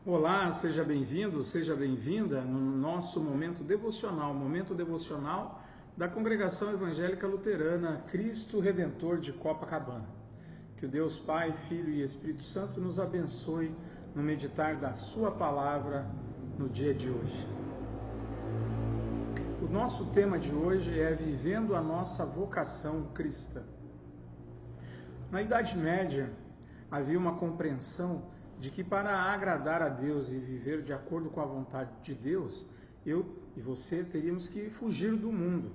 Olá, seja bem-vindo, seja bem-vinda no nosso momento devocional da Congregação Evangélica Luterana Cristo Redentor de Copacabana. Que o Deus Pai, Filho e Espírito Santo nos abençoe no meditar da Sua Palavra no dia de hoje. O nosso tema de hoje é Vivendo a Nossa Vocação Cristã. Na Idade Média, havia uma compreensão de que para agradar a Deus e viver de acordo com a vontade de Deus, eu e você teríamos que fugir do mundo,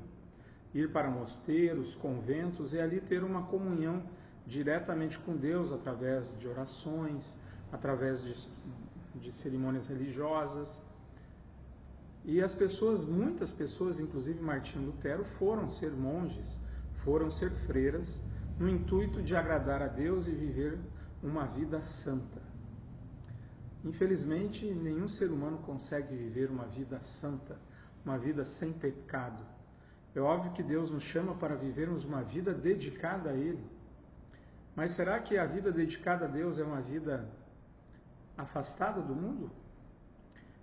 ir para mosteiros, conventos e ali ter uma comunhão diretamente com Deus através de orações, através de cerimônias religiosas. E muitas pessoas, inclusive Martinho Lutero, foram ser monges, foram ser freiras, no intuito de agradar a Deus e viver uma vida santa. Infelizmente, nenhum ser humano consegue viver uma vida santa, uma vida sem pecado. É óbvio que Deus nos chama para vivermos uma vida dedicada a Ele. Mas será que a vida dedicada a Deus é uma vida afastada do mundo?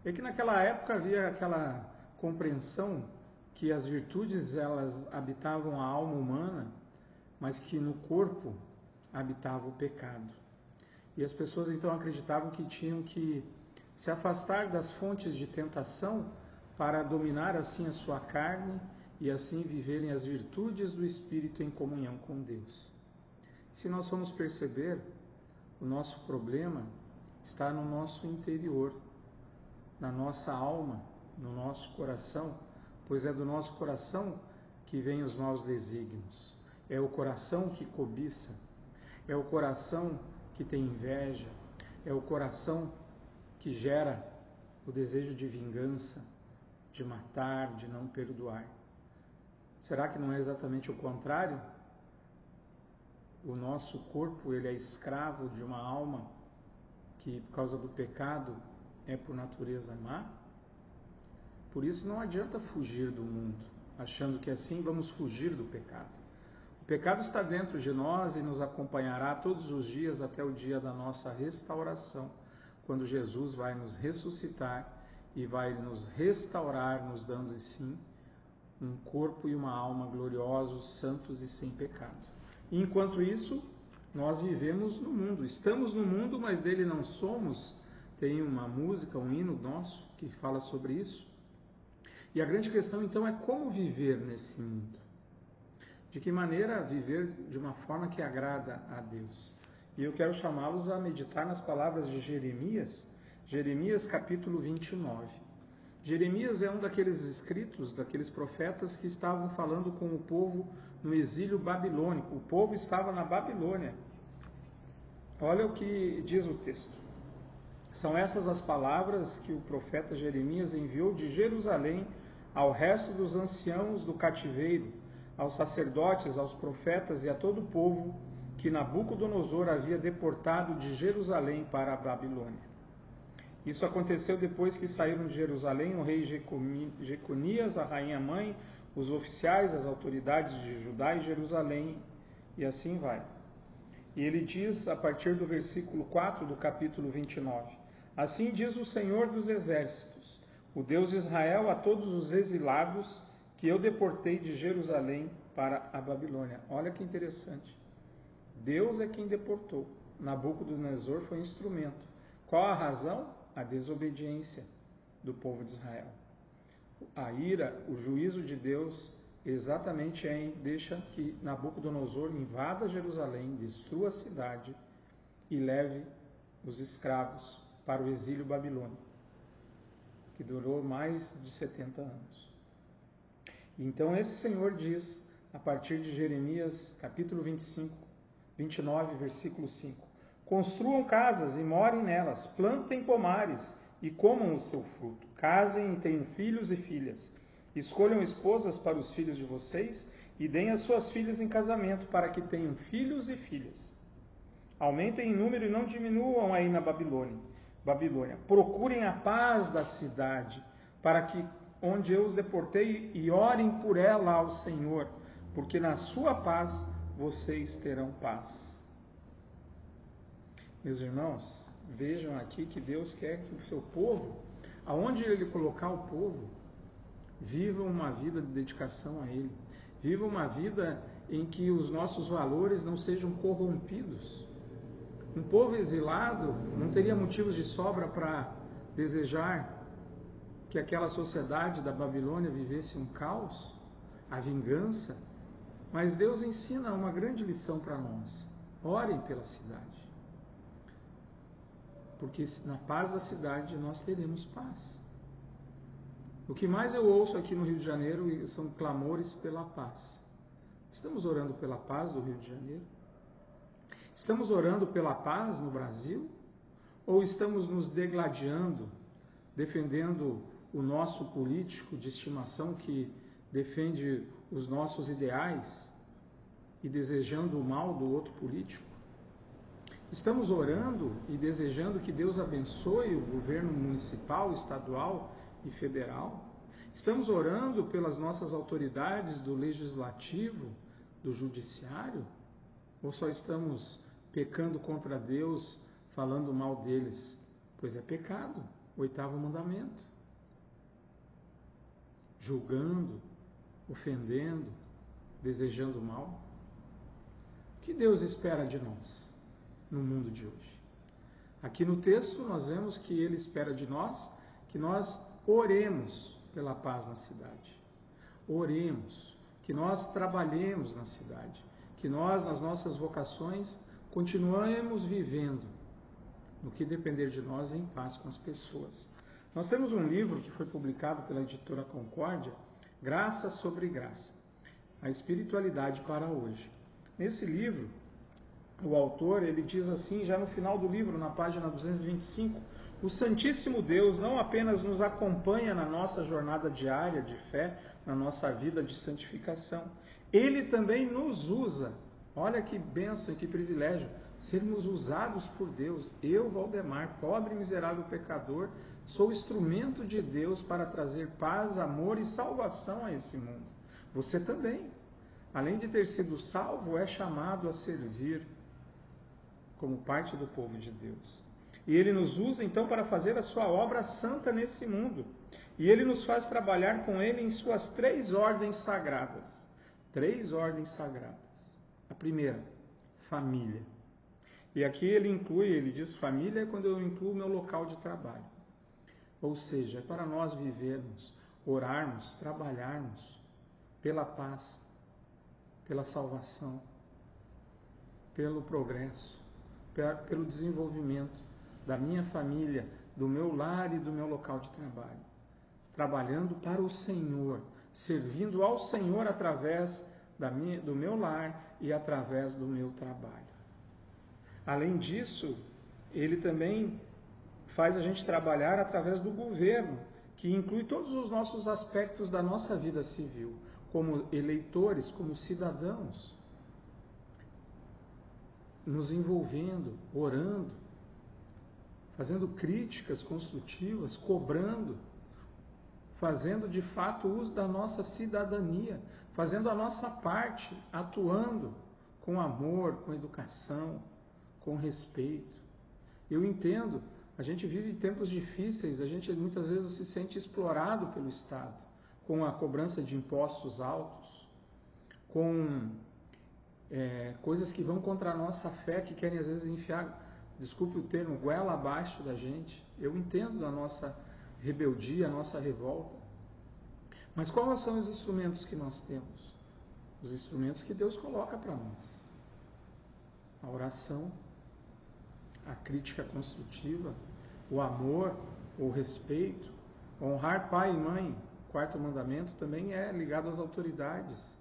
É que naquela época havia aquela compreensão que as virtudes elas habitavam a alma humana, mas que no corpo habitava o pecado. E as pessoas então acreditavam que tinham que se afastar das fontes de tentação para dominar assim a sua carne e assim viverem as virtudes do Espírito em comunhão com Deus. Se nós formos perceber, o nosso problema está no nosso interior, na nossa alma, no nosso coração, pois é do nosso coração que vêm os maus desígnios. É o coração que cobiça, é o coração que tem inveja, é o coração que gera o desejo de vingança, de matar, de não perdoar. Será que não é exatamente o contrário? O nosso corpo ele é escravo de uma alma que, por causa do pecado, é por natureza má? Por isso não adianta fugir do mundo, achando que assim vamos fugir do pecado. O pecado está dentro de nós e nos acompanhará todos os dias até o dia da nossa restauração, quando Jesus vai nos ressuscitar e vai nos restaurar, nos dando, sim, um corpo e uma alma gloriosos, santos e sem pecado. E, enquanto isso, nós vivemos no mundo. Estamos no mundo, mas dele não somos. Tem uma música, um hino nosso que fala sobre isso. E a grande questão, então, é como viver nesse mundo. De que maneira viver de uma forma que agrada a Deus. E eu quero chamá-los a meditar nas palavras de Jeremias, Jeremias capítulo 29. Jeremias é um daqueles escritos, daqueles profetas que estavam falando com o povo no exílio babilônico. O povo estava na Babilônia. Olha o que diz o texto. São essas as palavras que o profeta Jeremias enviou de Jerusalém ao resto dos anciãos do cativeiro, aos sacerdotes, aos profetas e a todo o povo que Nabucodonosor havia deportado de Jerusalém para a Babilônia. Isso aconteceu depois que saíram de Jerusalém o rei Jeconias, a rainha-mãe, os oficiais, as autoridades de Judá e Jerusalém, e assim vai. E ele diz, a partir do versículo 4 do capítulo 29, assim diz o Senhor dos Exércitos, o Deus de Israel, a todos os exilados que eu deportei de Jerusalém para a Babilônia. Olha que interessante. Deus é quem deportou. Nabucodonosor foi instrumento. Qual a razão? A desobediência do povo de Israel. A ira, o juízo de Deus, exatamente deixa que Nabucodonosor invada Jerusalém, destrua a cidade e leve os escravos para o exílio babilônico, que durou mais de 70 anos. Então esse Senhor diz, a partir de Jeremias capítulo 29, versículo 5, construam casas e morem nelas, plantem pomares e comam o seu fruto, casem e tenham filhos e filhas, escolham esposas para os filhos de vocês e deem as suas filhas em casamento para que tenham filhos e filhas. Aumentem em número e não diminuam aí na Babilônia. Procurem a paz da cidade para que onde eu os deportei, e orem por ela ao Senhor, porque na sua paz vocês terão paz. Meus irmãos, vejam aqui que Deus quer que o seu povo, aonde Ele colocar o povo, viva uma vida de dedicação a Ele. Viva uma vida em que os nossos valores não sejam corrompidos. Um povo exilado não teria motivos de sobra para desejar que aquela sociedade da Babilônia vivesse um caos, a vingança. Mas Deus ensina uma grande lição para nós. Orem pela cidade. Porque na paz da cidade nós teremos paz. O que mais eu ouço aqui no Rio de Janeiro são clamores pela paz. Estamos orando pela paz do Rio de Janeiro? Estamos orando pela paz no Brasil? Ou estamos nos degladiando, defendendo o nosso político de estimação que defende os nossos ideais e desejando o mal do outro político? Estamos orando e desejando que Deus abençoe o governo municipal, estadual e federal? Estamos orando pelas nossas autoridades do legislativo, do judiciário? Ou só estamos pecando contra Deus, falando mal deles? Pois é pecado, 8º mandamento. Julgando, ofendendo, desejando mal. O que Deus espera de nós no mundo de hoje? Aqui no texto nós vemos que Ele espera de nós que nós oremos pela paz na cidade. Oremos, que nós trabalhemos na cidade, que nós, nas nossas vocações, continuemos vivendo, no que depender de nós, em paz com as pessoas. Nós temos um livro que foi publicado pela editora Concórdia, Graça sobre Graça, a espiritualidade para hoje. Nesse livro, o autor, ele diz assim, já no final do livro, na página 225, o Santíssimo Deus não apenas nos acompanha na nossa jornada diária de fé, na nossa vida de santificação, Ele também nos usa. Olha que bênção e que privilégio, sermos usados por Deus. Eu, Valdemar, pobre e miserável pecador, sou instrumento de Deus para trazer paz, amor e salvação a esse mundo. Você também, além de ter sido salvo, é chamado a servir como parte do povo de Deus. E Ele nos usa então para fazer a sua obra santa nesse mundo. E Ele nos faz trabalhar com Ele em suas 3 ordens sagradas. 3 ordens sagradas. A primeira, família. E aqui ele diz família é quando eu incluo o meu local de trabalho. Ou seja, é para nós vivermos, orarmos, trabalharmos pela paz, pela salvação, pelo progresso, pelo desenvolvimento da minha família, do meu lar e do meu local de trabalho. Trabalhando para o Senhor, servindo ao Senhor através do meu lar e através do meu trabalho. Além disso, ele também faz a gente trabalhar através do governo, que inclui todos os nossos aspectos da nossa vida civil, como eleitores, como cidadãos, nos envolvendo, orando, fazendo críticas construtivas, cobrando, fazendo de fato uso da nossa cidadania, fazendo a nossa parte, atuando com amor, com educação, com respeito. Eu entendo, a gente vive tempos difíceis, a gente muitas vezes se sente explorado pelo Estado, com a cobrança de impostos altos, com coisas que vão contra a nossa fé, que querem às vezes enfiar, desculpe o termo, goela abaixo da gente. Eu entendo da nossa rebeldia, a nossa revolta. Mas quais são os instrumentos que nós temos? Os instrumentos que Deus coloca para nós. A oração, a crítica construtiva, o amor, o respeito, honrar pai e mãe. O 4º mandamento também é ligado às autoridades.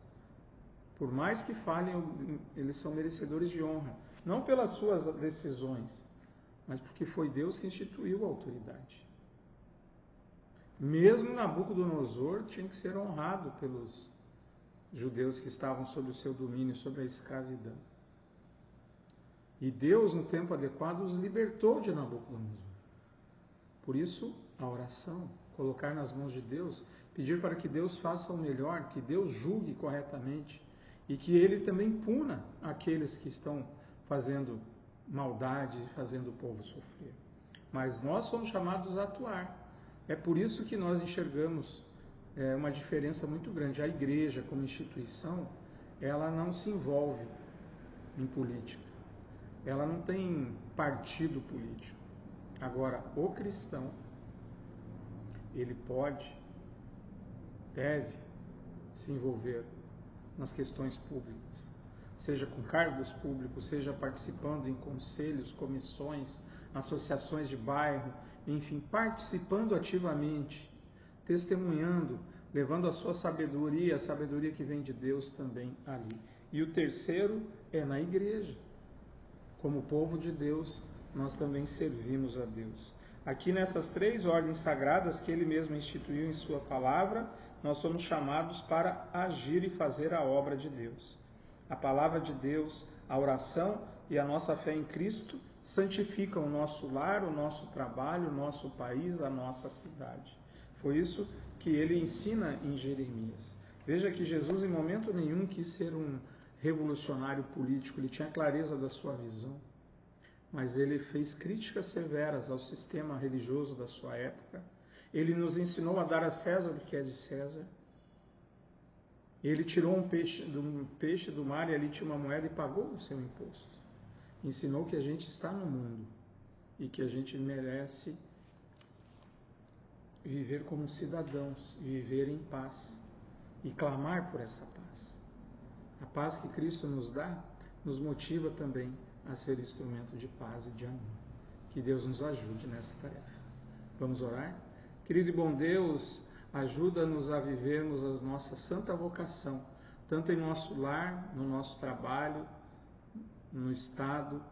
Por mais que falhem, eles são merecedores de honra. Não pelas suas decisões, mas porque foi Deus que instituiu a autoridade. Mesmo Nabucodonosor tinha que ser honrado pelos judeus que estavam sob o seu domínio, sobre a escravidão. E Deus, no tempo adequado, os libertou de Nabucodonosor. Por isso, a oração, colocar nas mãos de Deus, pedir para que Deus faça o melhor, que Deus julgue corretamente e que Ele também puna aqueles que estão fazendo maldade, fazendo o povo sofrer. Mas nós somos chamados a atuar. É por isso que nós enxergamos uma diferença muito grande. A igreja, como instituição, ela não se envolve em política. Ela não tem partido político. Agora, o cristão, ele pode, deve se envolver nas questões públicas, seja com cargos públicos, seja participando em conselhos, comissões, associações de bairro, enfim, participando ativamente, testemunhando, levando a sua sabedoria, a sabedoria que vem de Deus também ali. E o terceiro é na igreja. Como povo de Deus, nós também servimos a Deus. Aqui nessas 3 ordens sagradas que ele mesmo instituiu em sua palavra, nós somos chamados para agir e fazer a obra de Deus. A palavra de Deus, a oração e a nossa fé em Cristo santificam o nosso lar, o nosso trabalho, o nosso país, a nossa cidade. Foi isso que ele ensina em Jeremias. Veja que Jesus em momento nenhum quis ser um revolucionário político, ele tinha clareza da sua visão, mas ele fez críticas severas ao sistema religioso da sua época. Ele nos ensinou a dar a César o que é de César. Ele tirou um peixe do mar e ali tinha uma moeda e pagou o seu imposto. Ensinou que a gente está no mundo e que a gente merece viver como cidadãos, viver em paz e clamar por essa paz. A paz que Cristo nos dá nos motiva também a ser instrumento de paz e de amor. Que Deus nos ajude nessa tarefa. Vamos orar? Querido e bom Deus, ajuda-nos a vivermos a nossa santa vocação, tanto em nosso lar, no nosso trabalho, no Estado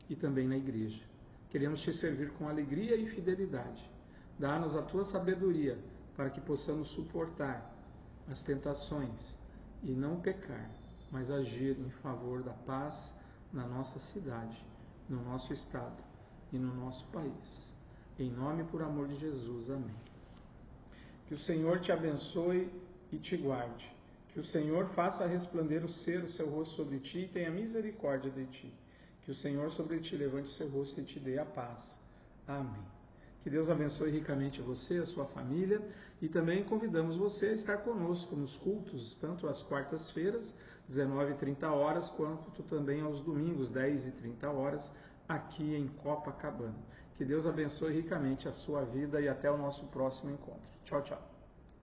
e também na igreja. Queremos te servir com alegria e fidelidade. Dá-nos a tua sabedoria para que possamos suportar as tentações e não pecar, mas agir em favor da paz na nossa cidade, no nosso estado e no nosso país. Em nome e por amor de Jesus. Amém. Que o Senhor te abençoe e te guarde. Que o Senhor faça resplandecer o seu rosto sobre ti e tenha misericórdia de ti. Que o Senhor sobre ti levante o seu rosto e te dê a paz. Amém. Que Deus abençoe ricamente você, a sua família, e também convidamos você a estar conosco nos cultos, tanto às quartas-feiras, 19h30, quanto também aos domingos, 10h30, aqui em Copacabana. Que Deus abençoe ricamente a sua vida e até o nosso próximo encontro. Tchau, tchau.